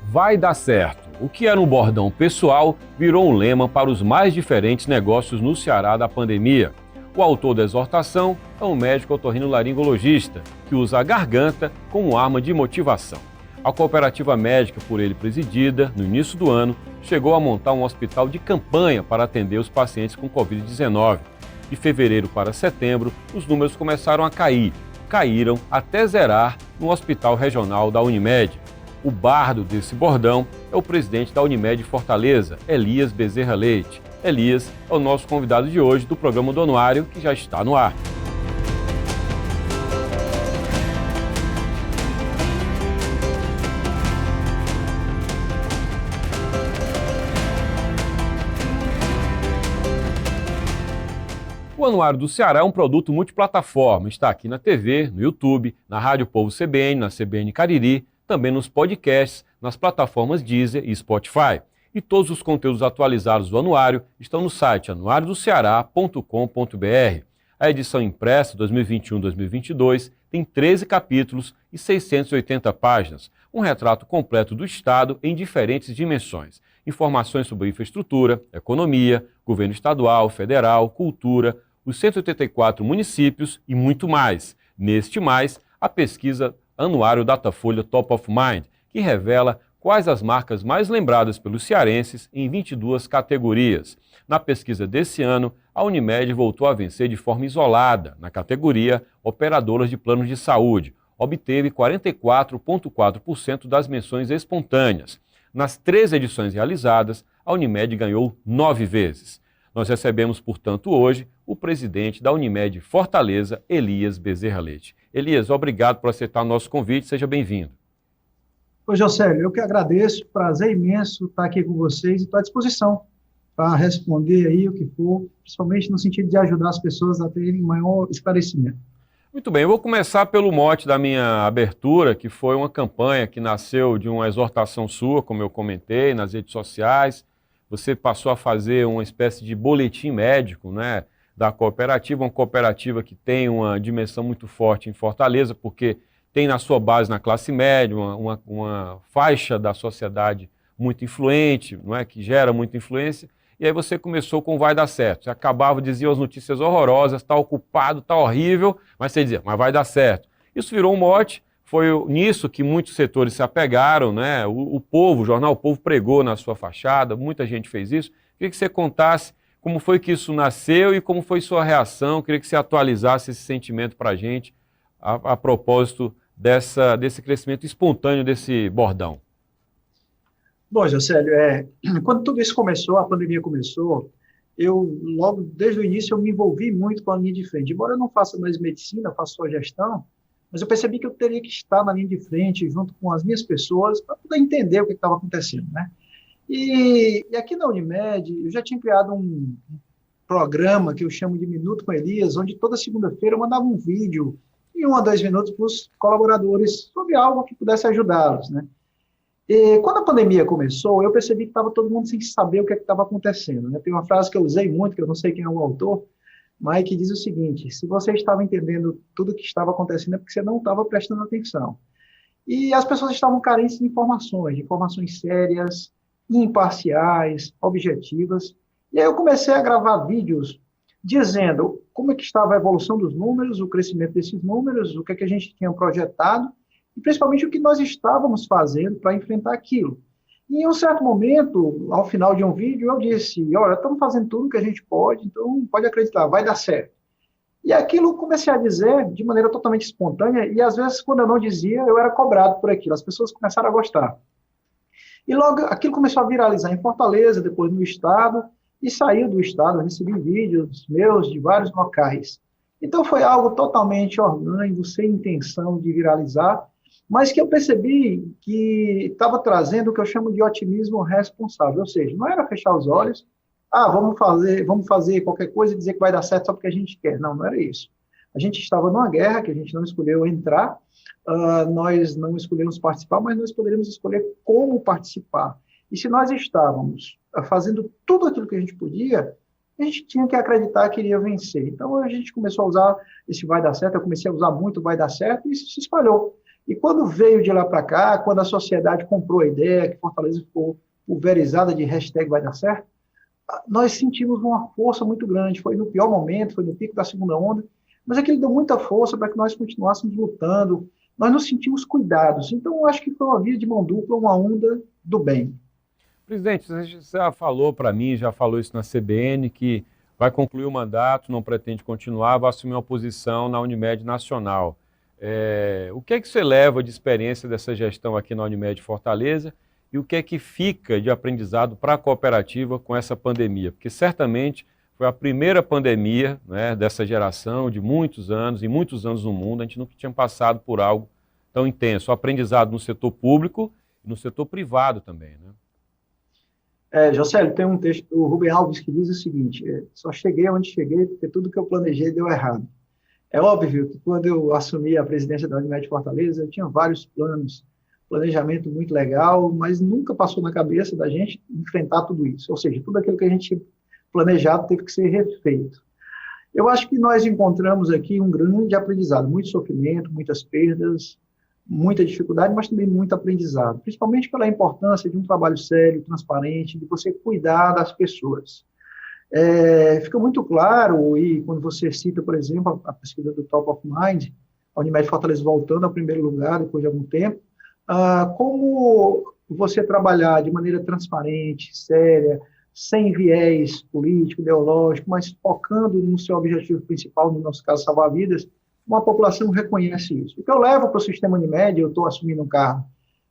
Vai dar certo. O que era um bordão pessoal virou um lema para os mais diferentes negócios no Ceará da pandemia. O autor da exortação é um médico otorrinolaringologista que usa a garganta como arma de motivação. A cooperativa médica por ele presidida, no início do ano, chegou a montar um hospital de campanha para atender os pacientes com Covid-19. De fevereiro para setembro, os números começaram a cair. Caíram até zerar no Hospital Regional da Unimed. O bardo desse bordão é o presidente da Unimed Fortaleza, Elias Bezerra Leite. Elias é o nosso convidado de hoje do programa do Anuário, que já está no ar. O Anuário do Ceará é um produto multiplataforma. Está aqui na TV, no YouTube, na Rádio Povo CBN, na CBN Cariri, também nos podcasts, nas plataformas Deezer e Spotify. E todos os conteúdos atualizados do Anuário estão no site anuariodoceará.com.br. A edição impressa 2021-2022 tem 13 capítulos e 680 páginas, um retrato completo do Estado em diferentes dimensões. Informações sobre infraestrutura, economia, governo estadual, federal, cultura, os 184 municípios e muito mais. Neste mais, a pesquisa Anuário Datafolha Top of Mind, que revela quais as marcas mais lembradas pelos cearenses em 22 categorias. Na pesquisa desse ano, a Unimed voltou a vencer de forma isolada na categoria Operadoras de Planos de Saúde. Obteve 44,4% das menções espontâneas. Nas 3 edições realizadas, a Unimed ganhou 9 vezes. Nós recebemos, portanto, hoje o presidente da Unimed Fortaleza, Elias Bezerra Leite. Elias, obrigado por aceitar o nosso convite, seja bem-vindo. Oi, Josélio, eu que agradeço, prazer imenso estar aqui com vocês e estou à disposição para responder aí o que for, principalmente no sentido de ajudar as pessoas a terem maior esclarecimento. Muito bem, eu vou começar pelo mote da minha abertura, que foi uma campanha que nasceu de uma exortação sua, como eu comentei, nas redes sociais. Você passou a fazer uma espécie de boletim médico, né, da cooperativa, uma cooperativa que tem uma dimensão muito forte em Fortaleza, porque tem na sua base na classe média uma faixa da sociedade muito influente, não é, que gera muita influência. E aí você começou com vai dar certo. Você acabava, dizia as notícias horrorosas, está ocupado, está horrível, mas você dizia, mas vai dar certo. Isso virou um mote, foi nisso que muitos setores se apegaram, né? O Povo, o jornal O Povo pregou na sua fachada, muita gente fez isso. Queria que você contasse como foi que isso nasceu e como foi sua reação. Queria que você atualizasse esse sentimento para a gente a propósito desse crescimento espontâneo desse bordão. Bom, Josélio, quando tudo isso começou, a pandemia começou, eu logo, desde o início, eu me envolvi muito com a linha de frente. Embora eu não faça mais medicina, faço só gestão, mas eu percebi que eu teria que estar na linha de frente, junto com as minhas pessoas, para poder entender o que estava acontecendo, né? E aqui na Unimed, eu já tinha criado um programa que eu chamo de Minuto com Elias, onde toda segunda-feira eu mandava um vídeo em 1 a 2 minutos para os colaboradores sobre algo que pudesse ajudá-los, né? E quando a pandemia começou, eu percebi que estava todo mundo sem saber o que estava acontecendo, né? Tem uma frase que eu usei muito, que eu não sei quem é o autor, mas que diz o seguinte: se você estava entendendo tudo o que estava acontecendo é porque você não estava prestando atenção. E as pessoas estavam carentes de informações sérias, imparciais, objetivas. E aí eu comecei a gravar vídeos dizendo como é que estava a evolução dos números, o crescimento desses números, o que é que a gente tinha projetado, e principalmente o que nós estávamos fazendo para enfrentar aquilo. E em um certo momento, ao final de um vídeo, eu disse, olha, estamos fazendo tudo o que a gente pode, então pode acreditar, vai dar certo. E aquilo eu comecei a dizer de maneira totalmente espontânea, e às vezes, quando eu não dizia, eu era cobrado por aquilo, as pessoas começaram a gostar. E logo aquilo começou a viralizar em Fortaleza, depois no estado, e saiu do estado, eu recebi vídeos meus de vários locais. Então foi algo totalmente orgânico, sem intenção de viralizar, mas que eu percebi que estava trazendo o que eu chamo de otimismo responsável, ou seja, não era fechar os olhos, vamos fazer qualquer coisa e dizer que vai dar certo só porque a gente quer. Não, não era isso. A gente estava numa guerra que a gente não escolheu entrar, nós não escolhemos participar, mas nós poderíamos escolher como participar. E se nós estávamos fazendo tudo aquilo que a gente podia, a gente tinha que acreditar que iria vencer. Então a gente começou a usar esse vai dar certo, eu comecei a usar muito vai dar certo, e isso se espalhou. E quando veio de lá para cá, quando a sociedade comprou a ideia, que Fortaleza ficou pulverizada de hashtag vai dar certo, nós sentimos uma força muito grande. Foi no pior momento, foi no pico da segunda onda, mas aquilo deu muita força para que nós continuássemos lutando. Nós nos sentimos cuidados. Então, eu acho que foi uma via de mão dupla, uma onda do bem. Presidente, você já falou para mim, já falou isso na CBN, que vai concluir o mandato, não pretende continuar, vai assumir uma posição na Unimed Nacional. O que é que você leva de experiência dessa gestão aqui na Unimed Fortaleza e o que é que fica de aprendizado para a cooperativa com essa pandemia? Porque certamente foi a primeira pandemia, né, dessa geração de muitos anos, e muitos anos no mundo, a gente nunca tinha passado por algo tão intenso. O aprendizado no setor público e no setor privado também, né? Josélio, tem um texto do Rubem Alves que diz o seguinte: só cheguei onde cheguei porque tudo que eu planejei deu errado. É óbvio que quando eu assumi a presidência da Unimed Fortaleza, eu tinha vários planos, planejamento muito legal, mas nunca passou na cabeça da gente enfrentar tudo isso. Ou seja, tudo aquilo que a gente planejado teve que ser refeito. Eu acho que nós encontramos aqui um grande aprendizado, muito sofrimento, muitas perdas, muita dificuldade, mas também muito aprendizado, principalmente pela importância de um trabalho sério, transparente, de você cuidar das pessoas. Fica muito claro, e quando você cita, por exemplo, a pesquisa do Top of Mind, a Unimed Fortaleza voltando ao primeiro lugar depois de algum tempo, como você trabalhar de maneira transparente, séria, sem viés político, ideológico, mas focando no seu objetivo principal, no nosso caso, salvar vidas, uma população reconhece isso. O que eu levo para o sistema Unimed, eu estou assumindo um cargo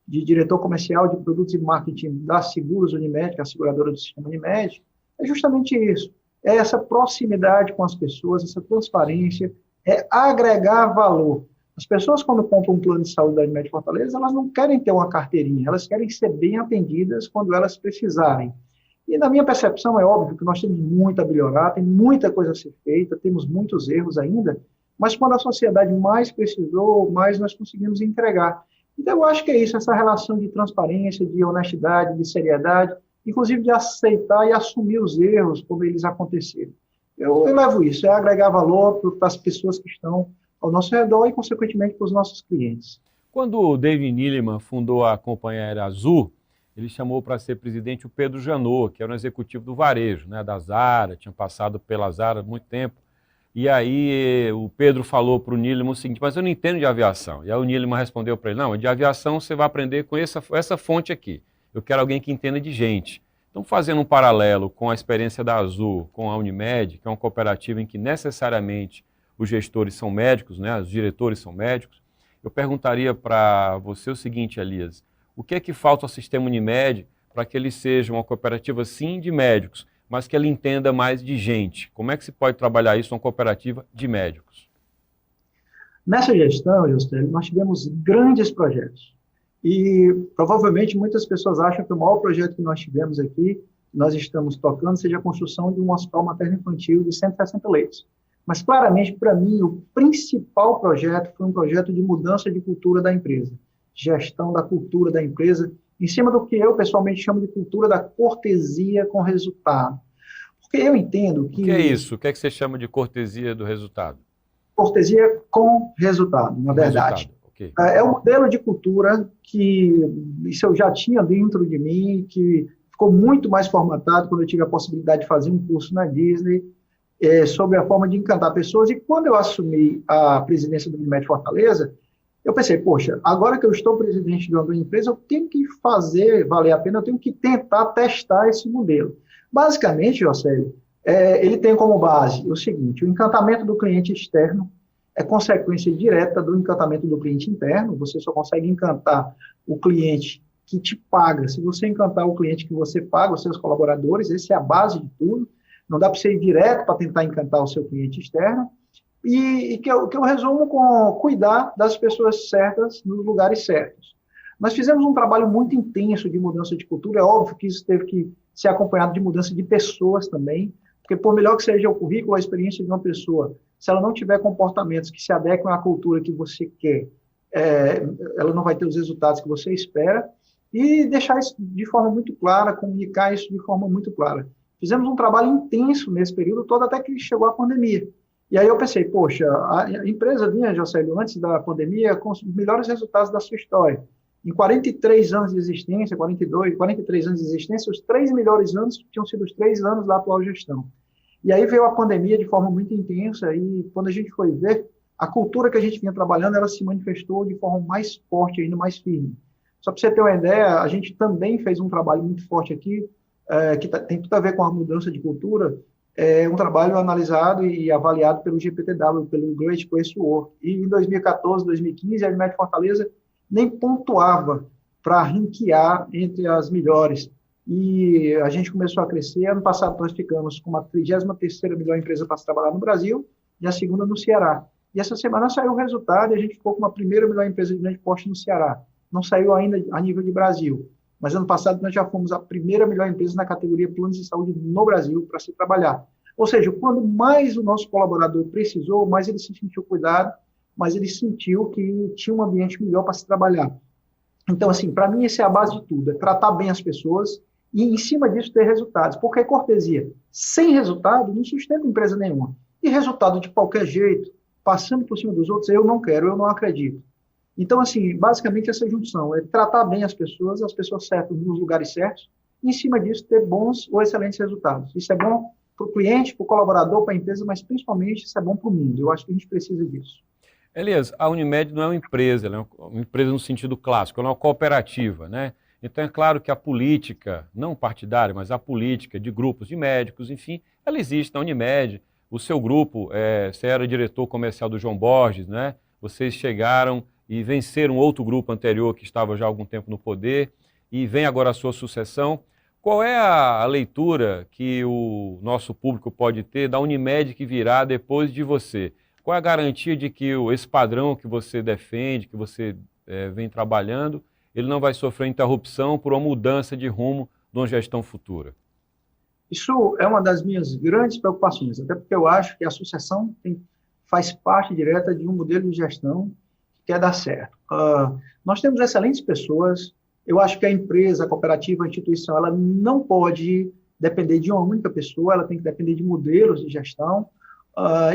de diretor comercial de produtos e marketing da Seguros Unimed, que é a seguradora do sistema Unimed, é justamente isso. É essa proximidade com as pessoas, essa transparência, é agregar valor. As pessoas, quando compram um plano de saúde da Unimed Fortaleza, elas não querem ter uma carteirinha, elas querem ser bem atendidas quando elas precisarem. E na minha percepção, é óbvio que nós temos muito a melhorar, tem muita coisa a ser feita, temos muitos erros ainda, mas quando a sociedade mais precisou, mais nós conseguimos entregar. Então, eu acho que é isso, essa relação de transparência, de honestidade, de seriedade, inclusive de aceitar e assumir os erros quando eles aconteceram. Eu levo isso, é agregar valor para as pessoas que estão ao nosso redor e, consequentemente, para os nossos clientes. Quando o David Neeleman fundou a Companhia Aérea Azul, ele chamou para ser presidente o Pedro Janot, que era um executivo do varejo, né, da Zara, tinha passado pela Zara há muito tempo. E aí o Pedro falou para o Neeleman o seguinte: mas eu não entendo de aviação. E aí o Neeleman respondeu para ele: não, de aviação você vai aprender com essa fonte aqui. Eu quero alguém que entenda de gente. Então, fazendo um paralelo com a experiência da Azul, com a Unimed, que é uma cooperativa em que necessariamente os gestores são médicos, né, os diretores são médicos, eu perguntaria para você o seguinte, Elias: o que é que falta ao sistema Unimed para que ele seja uma cooperativa, sim, de médicos, mas que ele entenda mais de gente? Como é que se pode trabalhar isso numa cooperativa de médicos? Nessa gestão, Juscelio, nós tivemos grandes projetos. E provavelmente muitas pessoas acham que o maior projeto que nós tivemos aqui, nós estamos tocando, seja a construção de um hospital materno-infantil de 160 leitos. Mas claramente, para mim, o principal projeto foi um projeto de mudança de cultura da empresa, gestão da cultura da empresa, em cima do que eu pessoalmente chamo de cultura da cortesia com resultado. Porque eu entendo que... O que é isso? O que é que você chama de cortesia do resultado? Cortesia com resultado, na verdade. Okay. É um modelo de cultura que isso eu já tinha dentro de mim, que ficou muito mais formatado quando eu tive a possibilidade de fazer um curso na Disney sobre a forma de encantar pessoas. E quando eu assumi a presidência do Unimed Fortaleza, eu pensei, poxa, agora que eu estou presidente de uma grande empresa, eu tenho que fazer valer a pena, eu tenho que tentar testar esse modelo. Basicamente, Josélio, ele tem como base o seguinte: o encantamento do cliente externo é consequência direta do encantamento do cliente interno. Você só consegue encantar o cliente que te paga se você encantar o cliente que você paga, os seus colaboradores. Essa é a base de tudo. Não dá para você ir direto para tentar encantar o seu cliente externo. E que eu resumo com cuidar das pessoas certas nos lugares certos. Nós fizemos um trabalho muito intenso de mudança de cultura. É óbvio que isso teve que ser acompanhado de mudança de pessoas também, porque por melhor que seja o currículo, a experiência de uma pessoa, se ela não tiver comportamentos que se adequem à cultura que você quer, ela não vai ter os resultados que você espera, e deixar isso de forma muito clara, comunicar isso de forma muito clara. Fizemos um trabalho intenso nesse período todo, até que chegou a pandemia. E aí eu pensei, poxa, a empresa vinha, Jocélio, antes da pandemia, com os melhores resultados da sua história. Em 43 anos de existência, 42, 43 anos de existência, os 3 melhores anos tinham sido os 3 anos da atual gestão. E aí veio a pandemia de forma muito intensa e quando a gente foi ver, a cultura que a gente vinha trabalhando, ela se manifestou de forma mais forte, ainda mais firme. Só para você ter uma ideia, a gente também fez um trabalho muito forte aqui, tem tudo a ver com a mudança de cultura, um trabalho analisado e avaliado pelo GPTW, pelo Great Place to Work. E em 2014, 2015, a Unimed Fortaleza nem pontuava para ranquear entre as melhores. E a gente começou a crescer. Ano passado nós ficamos com a 33ª melhor empresa para se trabalhar no Brasil e a segunda no Ceará. E essa semana saiu o resultado e a gente ficou com a primeira melhor empresa de grande porte no Ceará. Não saiu ainda a nível de Brasil, mas ano passado nós já fomos a primeira melhor empresa na categoria planos de saúde no Brasil para se trabalhar. Ou seja, quando mais o nosso colaborador precisou, mais ele se sentiu cuidado, mais ele sentiu que tinha um ambiente melhor para se trabalhar. Então, assim, para mim, essa é a base de tudo, é tratar bem as pessoas e, em cima disso, ter resultados. Porque cortesia, sem resultado, não sustenta empresa nenhuma. E resultado de qualquer jeito, passando por cima dos outros, eu não quero, eu não acredito. Então, assim, basicamente essa junção é tratar bem as pessoas certas nos lugares certos, e, em cima disso, ter bons ou excelentes resultados. Isso é bom para o cliente, para o colaborador, para a empresa, mas principalmente isso é bom para o mundo. Eu acho que a gente precisa disso. Elias, a Unimed não é uma empresa, ela é uma empresa no sentido clássico, ela é uma cooperativa, né? Então é claro que a política, não partidária, mas a política de grupos de médicos, enfim, ela existe na Unimed. O seu grupo, você era diretor comercial do João Borges, né? Vocês chegaram e venceram outro grupo anterior que estava já há algum tempo no poder e vem agora a sua sucessão. Qual é a leitura que o nosso público pode ter da Unimed que virá depois de você? Qual é a garantia de que esse padrão que você defende, que você vem trabalhando, ele não vai sofrer interrupção por uma mudança de rumo de uma gestão futura? Isso é uma das minhas grandes preocupações, até porque eu acho que a sucessão faz parte direta de um modelo de gestão que quer dar certo. Nós temos excelentes pessoas, eu acho que a empresa, a cooperativa, a instituição, ela não pode depender de uma única pessoa, ela tem que depender de modelos de gestão.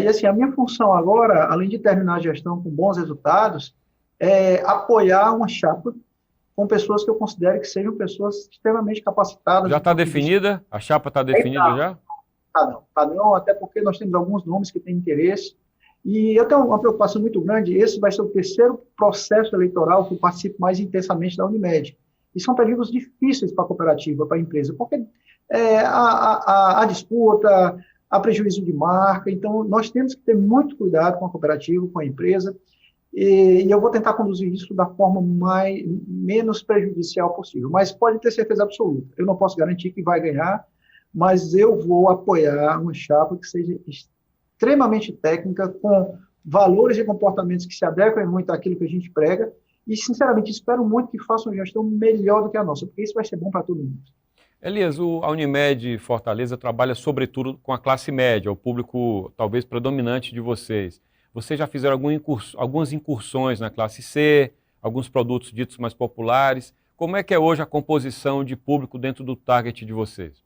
E assim, a minha função agora, além de terminar a gestão com bons resultados, é apoiar uma chapa com pessoas que eu considero que sejam pessoas extremamente capacitadas. Já está definida? A chapa está definida já? Tá não, até porque nós temos alguns nomes que têm interesse. E eu tenho uma preocupação muito grande, esse vai ser o terceiro processo eleitoral que eu participo mais intensamente da Unimed. E são períodos difíceis para a cooperativa, para a empresa, porque a disputa, há prejuízo de marca, então nós temos que ter muito cuidado com a cooperativa, com a empresa, e eu vou tentar conduzir isso da forma menos prejudicial possível, mas pode ter certeza absoluta, eu não posso garantir que vai ganhar, mas eu vou apoiar uma chapa que seja extremamente técnica, com valores e comportamentos que se adequem muito àquilo que a gente prega, e sinceramente espero muito que façam uma gestão melhor do que a nossa, porque isso vai ser bom para todo mundo. Elias, a Unimed Fortaleza trabalha sobretudo com a classe média, o público talvez predominante de vocês. Vocês já fizeram algumas incursões na classe C, alguns produtos ditos mais populares. Como é que é hoje a composição de público dentro do target de vocês?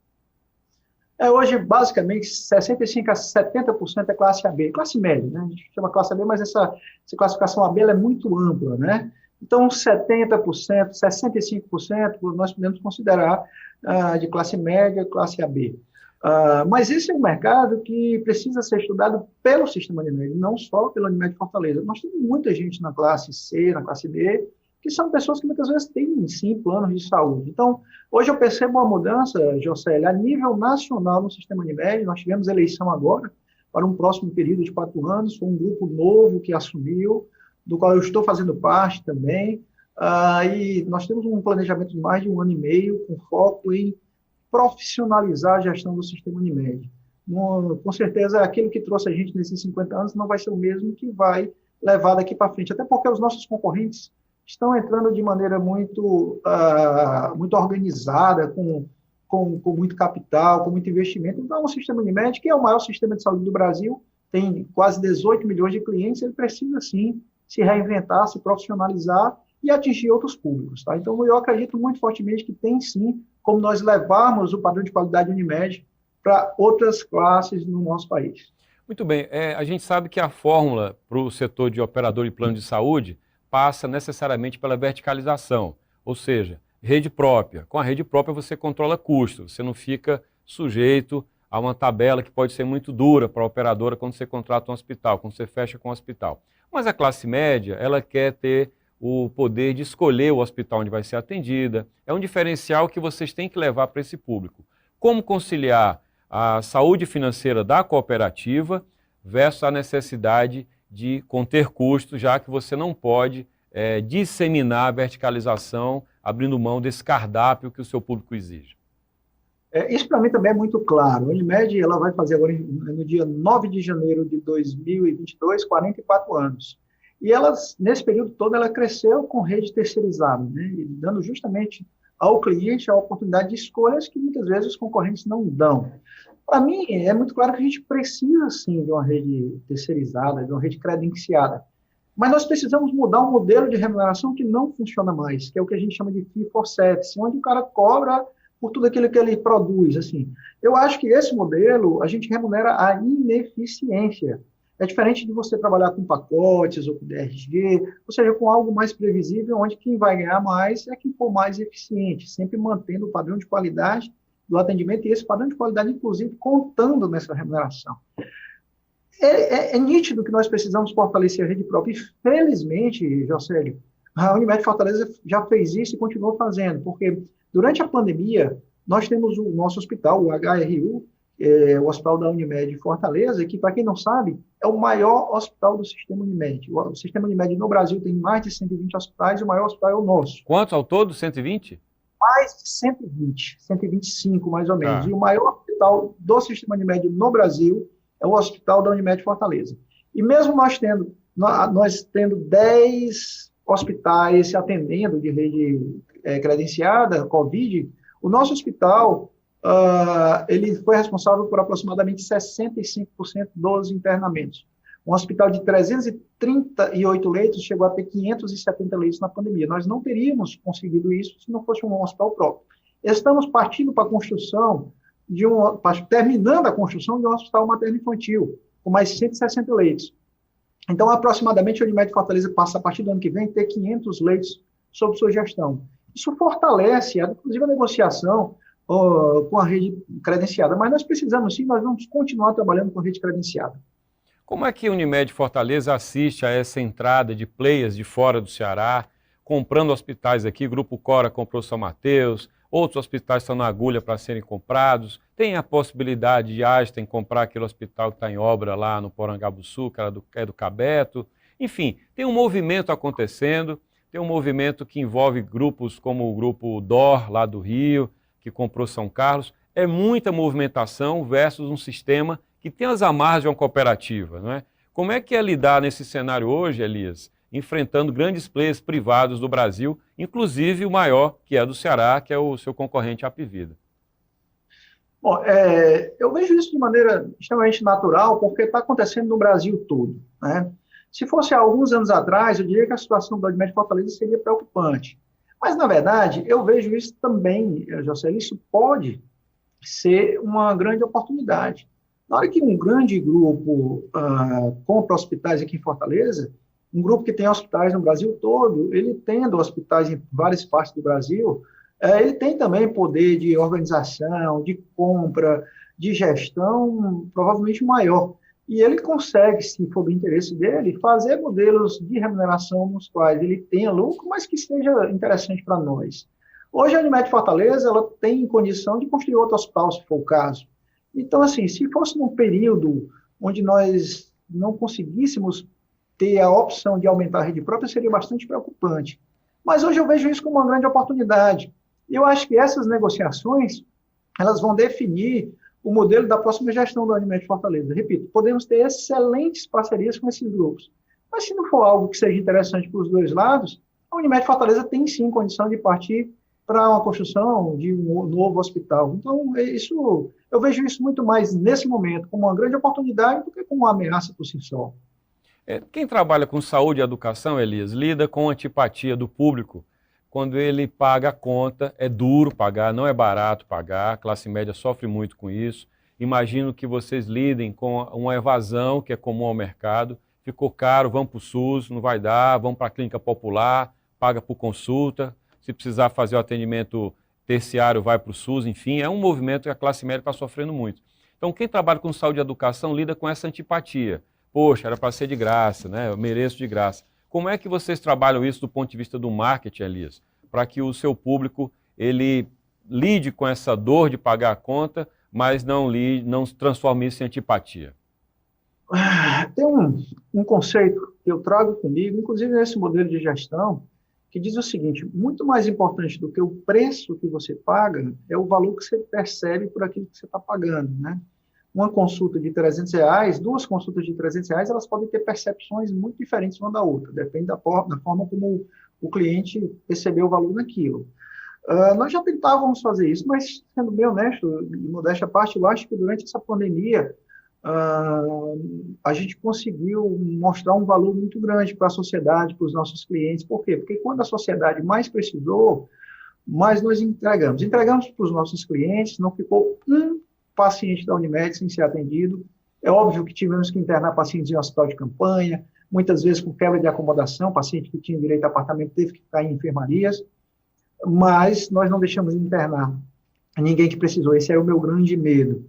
Hoje, basicamente, 65% a 70% é classe AB, classe média, né? A gente chama classe AB, mas essa classificação AB ela é muito ampla, né? Então, 70%, 65% nós podemos considerar de classe média, classe AB. Mas esse é um mercado que precisa ser estudado pelo sistema Unimed, não só pela Unimed Fortaleza. Nós temos muita gente na classe C, na classe D, que são pessoas que muitas vezes têm, sim, planos de saúde. Então, hoje eu percebo uma mudança, Jocélio, a nível nacional no sistema Unimed. Nós tivemos eleição agora, para um próximo período de 4 anos, foi um grupo novo que assumiu, do qual eu estou fazendo parte também, e nós temos um planejamento de mais de 1 ano e meio, com foco em profissionalizar a gestão do sistema Unimed. Com certeza, aquilo que trouxe a gente nesses 50 anos não vai ser o mesmo que vai levar daqui para frente, até porque os nossos concorrentes estão entrando de maneira muito organizada, com muito capital, com muito investimento. Então, o sistema Unimed, que é o maior sistema de saúde do Brasil, tem quase 18 milhões de clientes, ele precisa, sim, se reinventar, se profissionalizar e atingir outros públicos. Tá? Então, eu acredito muito fortemente que tem, sim, como nós levarmos o padrão de qualidade Unimed para outras classes no nosso país. Muito bem, a gente sabe que a fórmula para o setor de operador e plano de saúde passa necessariamente pela verticalização, ou seja, rede própria. Com a rede própria você controla custos, você não fica sujeito a uma tabela que pode ser muito dura para a operadora quando você contrata um hospital, quando você fecha com um hospital. Mas a classe média, ela quer ter o poder de escolher o hospital onde vai ser atendida. É um diferencial que vocês têm que levar para esse público. Como conciliar a saúde financeira da cooperativa versus a necessidade de conter custos, já que você não pode disseminar a verticalização abrindo mão desse cardápio que o seu público exige? Isso para mim também é muito claro. A Unimed ela vai fazer agora, no dia 9 de janeiro de 2022, 44 anos. E ela, nesse período todo, ela cresceu com rede terceirizada, né? Dando justamente ao cliente a oportunidade de escolhas que muitas vezes os concorrentes não dão. Para mim, é muito claro que a gente precisa, sim, de uma rede terceirizada, de uma rede credenciada. Mas nós precisamos mudar um modelo de remuneração que não funciona mais, que é o que a gente chama de fee for service, onde o cara cobra por tudo aquilo que ele produz. Assim. Eu acho que esse modelo, a gente remunera a ineficiência. É diferente de você trabalhar com pacotes ou com DRG, ou seja, com algo mais previsível, onde quem vai ganhar mais é quem for mais eficiente, sempre mantendo o padrão de qualidade do atendimento e esse padrão de qualidade, inclusive, contando nessa remuneração. É nítido que nós precisamos fortalecer a rede própria e, felizmente, Jocélio, a Unimed Fortaleza já fez isso e continuou fazendo, porque durante a pandemia, nós temos o nosso hospital, o HRU, o Hospital da Unimed Fortaleza, que, para quem não sabe, é o maior hospital do Sistema Unimed. O Sistema Unimed no Brasil tem mais de 120 hospitais e o maior hospital é o nosso. Quantos ao todo? 120? Mais de 120, 125 mais ou menos. Ah. E o maior hospital do Sistema Unimed no Brasil é o Hospital da Unimed Fortaleza. E mesmo nós tendo 10 hospitais se atendendo de rede credenciada, Covid, o nosso hospital ele foi responsável por aproximadamente 65% dos internamentos. Um hospital de 338 leitos chegou a ter 570 leitos na pandemia. Nós não teríamos conseguido isso se não fosse um hospital próprio. Estamos partindo para a construção terminando a construção de um hospital materno-infantil, com mais 160 leitos. Então, aproximadamente, a Unimed Fortaleza passa, a partir do ano que vem, ter 500 leitos sob sua gestão. Isso fortalece, inclusive, a negociação com a rede credenciada. Mas nós precisamos, sim, nós vamos continuar trabalhando com a rede credenciada. Como é que a Unimed Fortaleza assiste a essa entrada de players de fora do Ceará, comprando hospitais aqui? Grupo Cora comprou São Mateus, outros hospitais estão na agulha para serem comprados. Tem a possibilidade de Einstein comprar aquele hospital que está em obra lá no Porangabuçu, que é do Cabeto. Enfim, tem um movimento acontecendo, tem um movimento que envolve grupos como o Grupo DOR, lá do Rio, que comprou São Carlos. É muita movimentação versus um sistema que tem as amarras de uma cooperativa, não é? Como é que é lidar nesse cenário hoje, Elias, enfrentando grandes players privados do Brasil, inclusive o maior, que é do Ceará, que é o seu concorrente Apvida? Bom, eu vejo isso de maneira extremamente natural, porque está acontecendo no Brasil todo, né? Se fosse há alguns anos atrás, eu diria que a situação da Unimed Fortaleza seria preocupante. Mas, na verdade, eu vejo isso também, José, isso pode ser uma grande oportunidade. Na hora que um grande grupo compra hospitais aqui em Fortaleza, um grupo que tem hospitais no Brasil todo, ele tendo hospitais em várias partes do Brasil, ele tem também poder de organização, de compra, de gestão provavelmente maior. E ele consegue, se for do interesse dele, fazer modelos de remuneração nos quais ele tenha lucro, mas que seja interessante para nós. Hoje a Unimed Fortaleza ela tem condição de construir outro hospital, se for o caso. Então, assim, se fosse num período onde nós não conseguíssemos ter a opção de aumentar a rede própria, seria bastante preocupante. Mas hoje eu vejo isso como uma grande oportunidade. E eu acho que essas negociações, elas vão definir o modelo da próxima gestão da Unimed Fortaleza. Repito, podemos ter excelentes parcerias com esses grupos. Mas se não for algo que seja interessante para os dois lados, a Unimed Fortaleza tem sim condição de partir para uma construção de um novo hospital. Então, eu vejo isso muito mais nesse momento como uma grande oportunidade do que como uma ameaça por si só. Quem trabalha com saúde e educação, Elias, lida com a antipatia do público. Quando ele paga a conta, é duro pagar, não é barato pagar, a classe média sofre muito com isso. Imagino que vocês lidem com uma evasão que é comum ao mercado. Ficou caro, vamos para o SUS, não vai dar, vamos para a clínica popular, paga por consulta. Se precisar fazer o atendimento terciário, vai para o SUS, enfim. É um movimento que a classe média está sofrendo muito. Então, quem trabalha com saúde e educação lida com essa antipatia. Poxa, era para ser de graça, né? Eu mereço de graça. Como é que vocês trabalham isso do ponto de vista do marketing, Elias? Para que o seu público ele lide com essa dor de pagar a conta, mas não transforme isso em antipatia. Tem um conceito que eu trago comigo, inclusive nesse modelo de gestão, que diz o seguinte: muito mais importante do que o preço que você paga é o valor que você percebe por aquilo que você está pagando, né? Uma consulta de R$300, duas consultas de R$300, elas podem ter percepções muito diferentes uma da outra, depende da forma como o cliente percebeu o valor naquilo. Nós já tentávamos fazer isso, mas, sendo bem honesto, e modéstia à parte, eu acho que durante essa pandemia, a gente conseguiu mostrar um valor muito grande para a sociedade, para os nossos clientes. Por quê? Porque quando a sociedade mais precisou, mais nós entregamos. Entregamos para os nossos clientes, não ficou um paciente da Unimed sem ser atendido. É óbvio que tivemos que internar pacientes em hospital de campanha, muitas vezes com quebra de acomodação, paciente que tinha direito a apartamento teve que ficar em enfermarias, mas nós não deixamos de internar ninguém que precisou. Esse é o meu grande medo.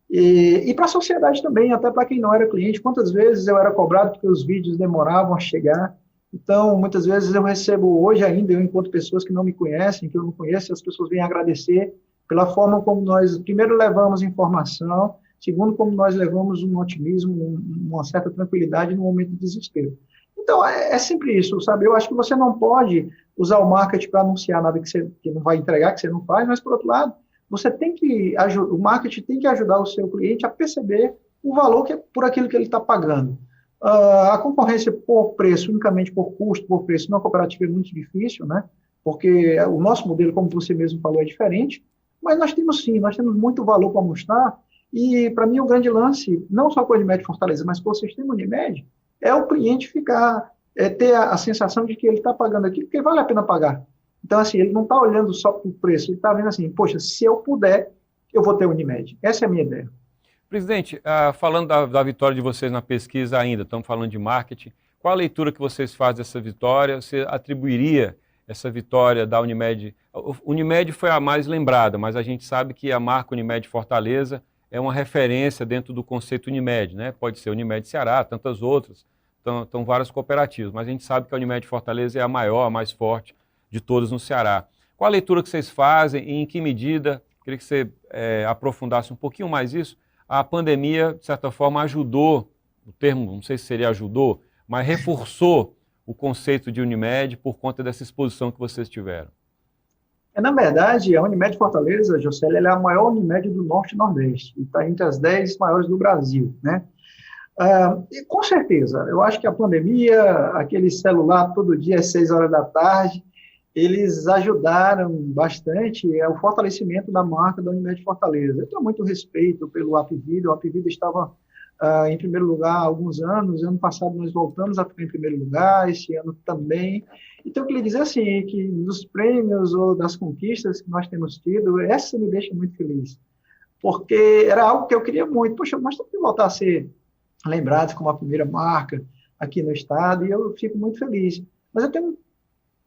E para a sociedade também, até para quem não era cliente, quantas vezes eu era cobrado porque os vídeos demoravam a chegar. Então, muitas vezes eu recebo, hoje ainda, eu encontro pessoas que não me conhecem, que eu não conheço, e as pessoas vêm agradecer pela forma como nós, primeiro, levamos informação, segundo, como nós levamos um otimismo, uma certa tranquilidade no momento de desespero. Então, é sempre isso, sabe? Eu acho que você não pode usar o marketing para anunciar nada que não vai entregar, que você não faz, mas, por outro lado, você tem que o marketing tem que ajudar o seu cliente a perceber o valor por aquilo que ele está pagando. A concorrência por preço, unicamente por custo, por preço, na cooperativa é muito difícil, né? Porque o nosso modelo, como você mesmo falou, é diferente, mas nós temos sim, nós temos muito valor para mostrar, e para mim o grande lance, não só com a Unimed Fortaleza, mas com o sistema Unimed, é o cliente ter a sensação de que ele está pagando aquilo, porque vale a pena pagar. Então, assim, ele não está olhando só para o preço, ele está vendo assim, poxa, se eu puder, eu vou ter Unimed. Essa é a minha ideia. Presidente, falando da vitória de vocês na pesquisa ainda, estamos falando de marketing, qual a leitura que vocês fazem dessa vitória? Você atribuiria essa vitória da Unimed? Unimed foi a mais lembrada, mas a gente sabe que a marca Unimed Fortaleza é uma referência dentro do conceito Unimed, né? Pode ser Unimed Ceará, tantas outras, estão várias cooperativas, mas a gente sabe que a Unimed Fortaleza é a maior, a mais forte de todas no Ceará. Qual a leitura que vocês fazem e em que medida, queria que você aprofundasse um pouquinho mais isso, a pandemia, de certa forma, ajudou, o termo, não sei se seria ajudou, mas reforçou o conceito de Unimed por conta dessa exposição que vocês tiveram? Na verdade, a Unimed Fortaleza, Josélio, ela é a maior Unimed do Norte e Nordeste, e está entre as 10 maiores do Brasil, né? E com certeza, eu acho que a pandemia, aquele celular todo dia às 6 horas da tarde, eles ajudaram bastante o fortalecimento da marca da Unimed Fortaleza. Eu tenho muito respeito pelo Apvida. O Apvida estava em primeiro lugar há alguns anos. Ano passado nós voltamos a ficar em primeiro lugar, esse ano também. Então, eu queria dizer assim, que dos prêmios ou das conquistas que nós temos tido, essa me deixa muito feliz. Porque era algo que eu queria muito. Poxa, nós temos que voltar a ser lembrados como a primeira marca aqui no estado, e eu fico muito feliz. Mas eu tenho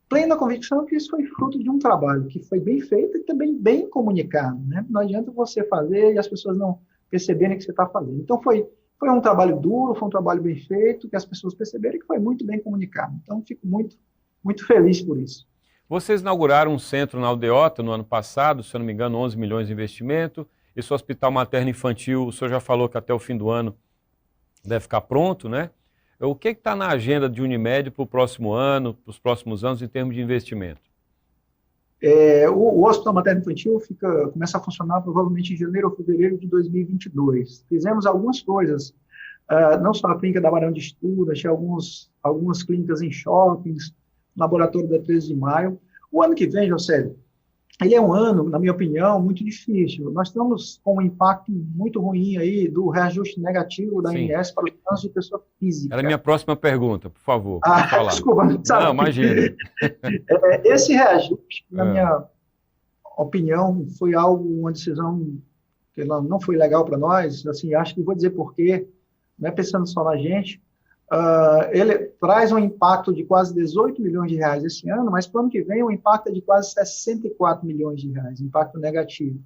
plena convicção que isso foi fruto de um trabalho que foi bem feito e também bem comunicado, né? Não adianta você fazer e as pessoas não perceberem que você está fazendo. Então, foi um trabalho duro, foi um trabalho bem feito, que as pessoas perceberam que foi muito bem comunicado. Então, fico muito, muito feliz por isso. Vocês inauguraram um centro na Aldeota no ano passado, se eu não me engano, 11 milhões de investimento. Esse hospital materno-infantil, o senhor já falou que até o fim do ano deve ficar pronto, né? O que está na agenda de Unimed para o próximo ano, para os próximos anos, em termos de investimento? O Hospital Materno Infantil começa a funcionar provavelmente em janeiro ou fevereiro de 2022. Fizemos algumas coisas, não só a clínica da Barão de Estudas, tinha algumas clínicas em shoppings, laboratório da 13 de maio. O ano que vem, José, ele é um ano, na minha opinião, muito difícil. Nós estamos com um impacto muito ruim aí do reajuste negativo da ANS para os casos de pessoa física. Era a minha próxima pergunta, por favor. Falar. Desculpa. Sabe? Não, imagina. Esse reajuste, na minha opinião, foi uma decisão porque ela não foi legal para nós, assim, acho que vou dizer por quê, não é pensando só na gente. Ele traz um impacto de quase 18 milhões de reais esse ano, mas para o ano que vem o impacto é de quase 64 milhões de reais, impacto negativo.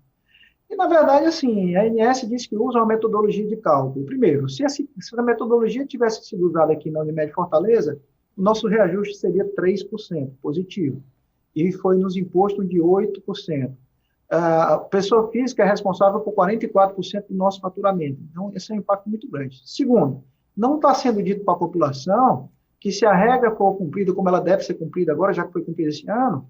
E, na verdade, assim, a ANS diz que usa uma metodologia de cálculo. Primeiro, se a metodologia tivesse sido usada aqui na Unimed Fortaleza, o nosso reajuste seria 3% positivo, e foi nos imposto de 8%. A pessoa física é responsável por 44% do nosso faturamento. Então, esse é um impacto muito grande. Segundo, não está sendo dito para a população que se a regra for cumprida como ela deve ser cumprida agora, já que foi cumprida esse ano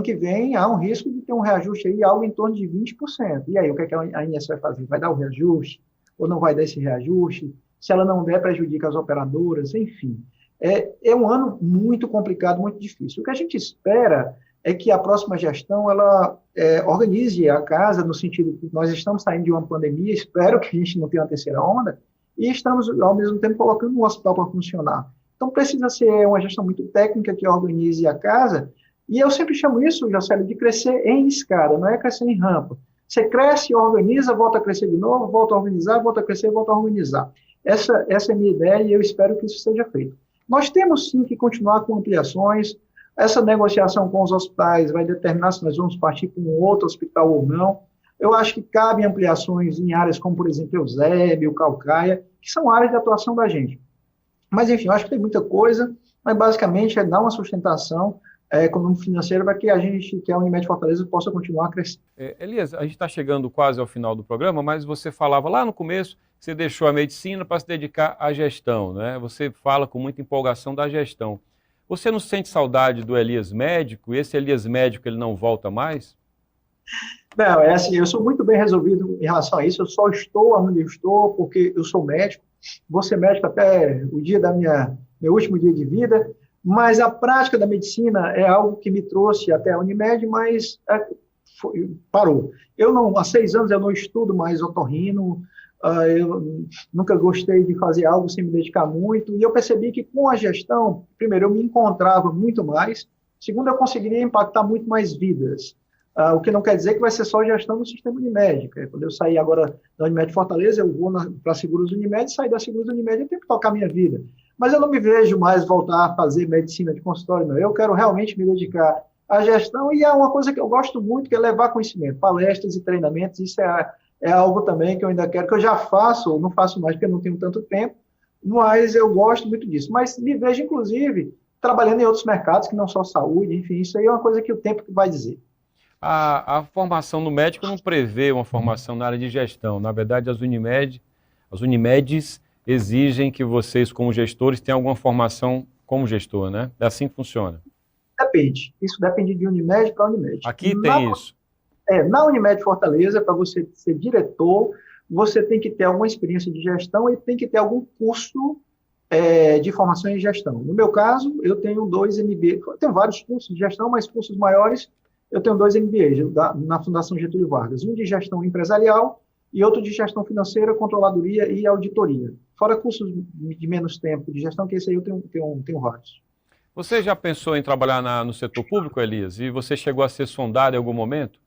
que vem há um risco de ter um reajuste aí, algo em torno de 20%. E aí, o que é que a ANS vai fazer? Vai dar o reajuste? Ou não vai dar esse reajuste? Se ela não der, prejudica as operadoras? Enfim, é um ano muito complicado, muito difícil. O que a gente espera é que a próxima gestão ela organize a casa no sentido que nós estamos saindo de uma pandemia, espero que a gente não tenha uma terceira onda, e estamos, ao mesmo tempo, colocando um hospital para funcionar. Então, precisa ser uma gestão muito técnica que organize a casa, e eu sempre chamo isso, Jocélio, de crescer em escada, não é crescer em rampa. Você cresce, organiza, volta a crescer de novo, volta a organizar, volta a crescer, volta a organizar. Essa é a minha ideia e eu espero que isso seja feito. Nós temos, sim, que continuar com ampliações. Essa negociação com os hospitais vai determinar se nós vamos partir para um outro hospital ou não. Eu acho que cabem ampliações em áreas como, por exemplo, Eusébio, Caucaia, que são áreas de atuação da gente. Mas, enfim, eu acho que tem muita coisa, mas basicamente é dar uma sustentação econômico-financeira para que a gente, que a Unimed Fortaleza, possa continuar a crescer. Elias, a gente está chegando quase ao final do programa, mas você falava lá no começo que você deixou a medicina para se dedicar à gestão, né? Você fala com muita empolgação da gestão. Você não sente saudade do Elias médico? E esse Elias médico, ele não volta mais? Não, é assim, eu sou muito bem resolvido em relação a isso, eu só estou onde eu estou porque eu sou médico, vou ser médico até o dia da meu último dia de vida, mas a prática da medicina é algo que me trouxe até a Unimed, mas parou. Há 6 anos eu não estudo mais otorrino, eu nunca gostei de fazer algo sem me dedicar muito, e eu percebi que com a gestão, primeiro, eu me encontrava muito mais, segundo, eu conseguiria impactar muito mais vidas, o que não quer dizer que vai ser só gestão no sistema Unimed. Quando eu sair agora da Unimed Fortaleza, eu vou para a Seguros Unimed, sair da Seguros Unimed, eu tenho que tocar a minha vida. Mas eu não me vejo mais voltar a fazer medicina de consultório, não. Eu quero realmente me dedicar à gestão, e é uma coisa que eu gosto muito, que é levar conhecimento, palestras e treinamentos. Isso é algo também que eu ainda quero, que eu já faço, não faço mais porque eu não tenho tanto tempo, mas eu gosto muito disso. Mas me vejo, inclusive, trabalhando em outros mercados, que não só saúde, enfim, isso aí é uma coisa que o tempo vai dizer. A formação no médico não prevê uma formação na área de gestão. Na verdade, as Unimedes exigem que vocês, como gestores, tenham alguma formação como gestor, né? É assim que funciona. Depende. Isso depende de Unimed para Unimed. Aqui tem isso. Na Unimed Fortaleza, para você ser diretor, você tem que ter alguma experiência de gestão e tem que ter algum curso de formação em gestão. No meu caso, eu tenho 2 MBA. Eu tenho vários cursos de gestão, mas cursos maiores, eu tenho 2 MBAs na Fundação Getúlio Vargas. Um de gestão empresarial e outro de gestão financeira, controladoria e auditoria. Fora cursos de menos tempo de gestão, que esse aí eu tenho vários. Você já pensou em trabalhar no setor público, Elias? E você chegou a ser sondado em algum momento?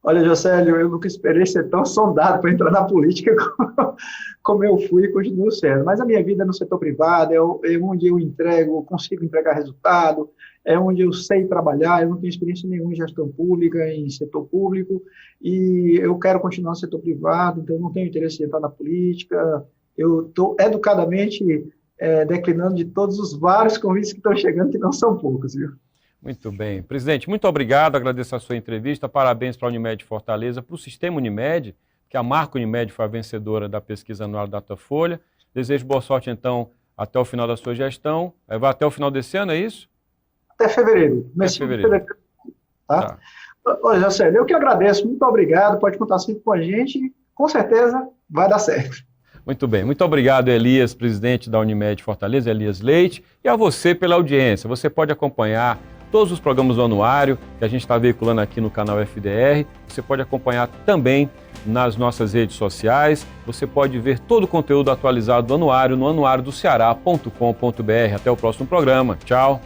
Olha, Jocélio, eu nunca esperei ser tão sondado para entrar na política como eu fui e continuo sendo. Mas a minha vida é no setor privado, é onde eu consigo entregar resultado, é onde eu sei trabalhar, eu não tenho experiência nenhuma em gestão pública, em setor público, e eu quero continuar no setor privado, então eu não tenho interesse em entrar na política. Eu estou educadamente declinando de todos os vários convites que estão chegando, que não são poucos, viu? Muito bem. Presidente, muito obrigado, agradeço a sua entrevista, parabéns para a Unimed Fortaleza, para o Sistema Unimed, que a marca Unimed foi a vencedora da pesquisa anual Datafolha. Desejo boa sorte, então, até o final da sua gestão. Vai até o final desse ano, é isso? Até fevereiro. Até fevereiro. Tá? Olha, Jocélio, eu que agradeço, muito obrigado, pode contar sempre com a gente, com certeza vai dar certo. Muito bem, muito obrigado, Elias, presidente da Unimed Fortaleza, Elias Leite, e a você pela audiência. Você pode acompanhar todos os programas do Anuário que a gente está veiculando aqui no canal FDR. Você pode acompanhar também nas nossas redes sociais. Você pode ver todo o conteúdo atualizado do Anuário no anuariodoceara.com.br. Até o próximo programa. Tchau.